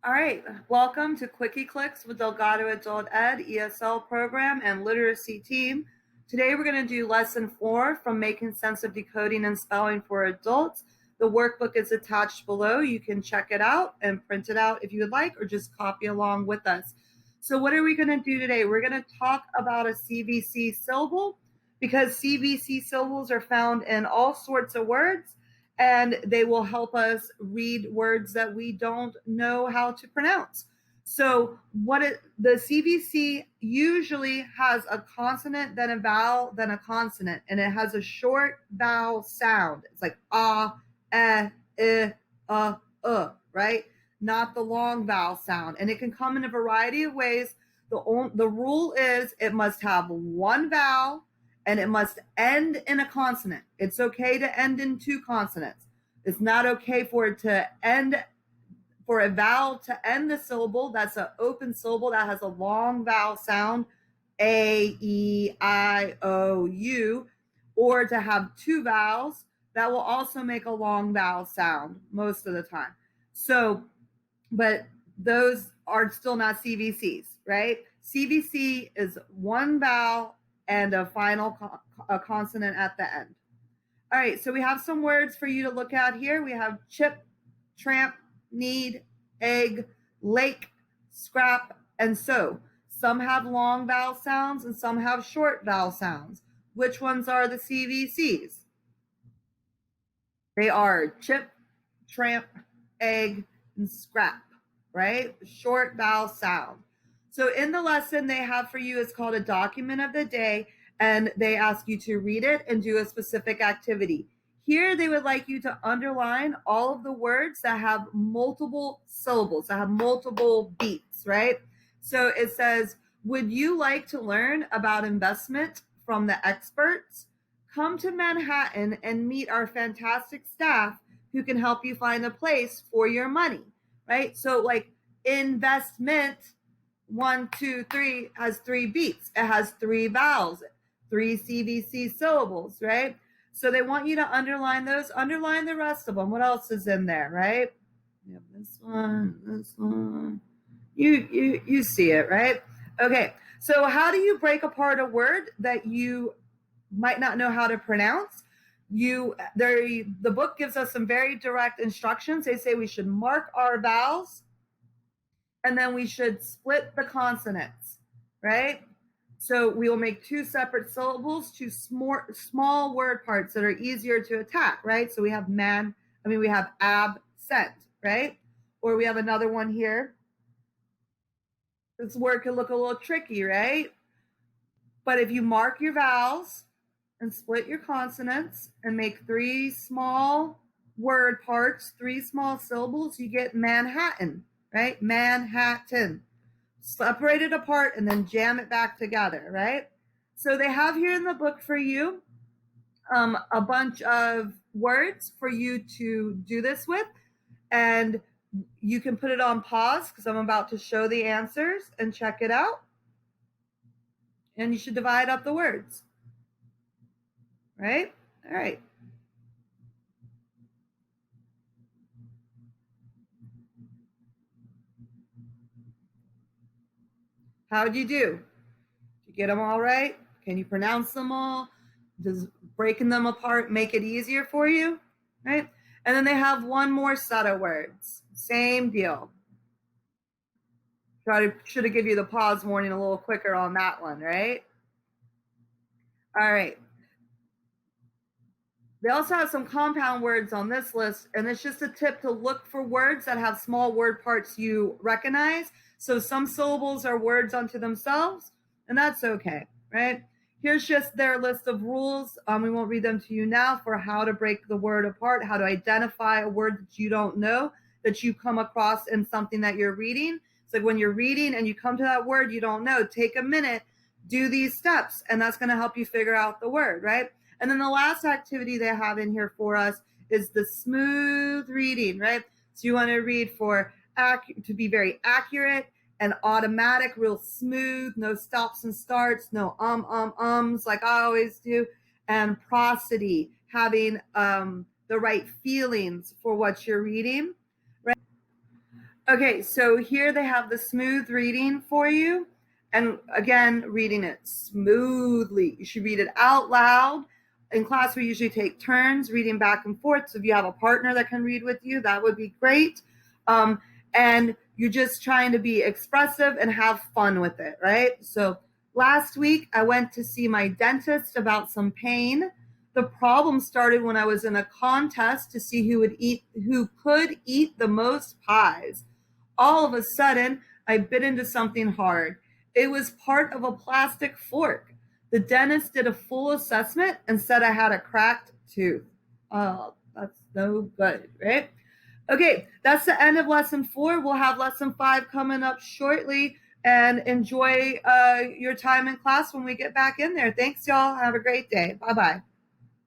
All right, welcome to Quickie Clicks with Delgado Adult Ed ESL program and literacy team. Today we're going to do lesson 4 from Making Sense of Decoding and Spelling for Adults. The workbook is attached below. You can check it out and print it out if you would like, or just copy along with us. So what are we going to do today? We're going to talk about a CVC syllable, because CVC syllables are found in all sorts of words, and they will help us read words that we don't know how to pronounce. So the CVC usually has a consonant, then a vowel, then a consonant, and it has a short vowel sound. It's like ah, eh, right? Not the long vowel sound. And it can come in a variety of ways. The rule is it must have one vowel and it must end in a consonant. It's okay to end in two consonants. It's not okay for it to end, for a vowel to end the syllable. That's an open syllable that has a long vowel sound, A, E, I, O, U, or to have two vowels that will also make a long vowel sound most of the time. So, but those are still not CVCs, right? CVC is one vowel and a final consonant at the end. All right, so we have some words for you to look at here. We have chip, tramp, need, egg, lake, scrap, and so. Some have long vowel sounds and some have short vowel sounds. Which ones are the CVCs? They are chip, tramp, egg, and scrap, right? Short vowel sound. So in the lesson they have for you, it's called a document of the day, and they ask you to read it and do a specific activity. Here they would like you to underline all of the words that have multiple syllables, that have multiple beats, right? So it says, would you like to learn about investment from the experts? Come to Manhattan and meet our fantastic staff who can help you find a place for your money, right? So like investment, 1, 2, 3 has 3 beats. It has 3 vowels, 3 CVC syllables, right? So they want you to underline those, underline the rest of them. What else is in there, right? We have this one. You see it, right? Okay, so how do you break apart a word that you might not know how to pronounce? The book gives us some very direct instructions. They say we should mark our vowels and then we should split the consonants, right? So we will make 2 separate syllables, 2 small word parts that are easier to attack, right? So we have we have absent, right? Or we have another one here. This word can look a little tricky, right? But if you mark your vowels and split your consonants and make 3 small word parts, 3 small syllables, you get Manhattan, right? Manhattan. Separate it apart and then jam it back together, right? So they have here in the book for you a bunch of words for you to do this with, and you can put it on pause because I'm about to show the answers and check it out. And you should divide up the words, right? All right. How'd you do? Did you get them all right? Can you pronounce them all? Does breaking them apart make it easier for you? Right? And then they have one more set of words. Same deal. Should have given you the pause warning a little quicker on that one, right? All right. They also have some compound words on this list, and it's just a tip to look for words that have small word parts you recognize. So some syllables are words unto themselves, and that's okay, right? Here's just their list of rules. We won't read them to you now, for how to break the word apart, how to identify a word that you don't know, that you come across in something that you're reading. It's like when you're reading and you come to that word you don't know, take a minute, do these steps, and that's going to help you figure out the word, right? And then the last activity they have in here for us is the smooth reading, right? So you want to read to be very accurate and automatic, real smooth, no stops and starts, no ums like I always do, and prosody, having the right feelings for what you're reading, right? Okay, so here they have the smooth reading for you. And again, reading it smoothly. You should read it out loud. In class, we usually take turns reading back and forth. So if you have a partner that can read with you, that would be great. And you're just trying to be expressive and have fun with it, right? So last week, I went to see my dentist about some pain. The problem started when I was in a contest to see who could eat the most pies. All of a sudden, I bit into something hard. It was part of a plastic fork. The dentist did a full assessment and said I had a cracked tooth. Oh, that's no good, right? Okay, that's the end of lesson 4. We'll have lesson 5 coming up shortly, and enjoy your time in class when we get back in there. Thanks, y'all. Have a great day. Bye-bye.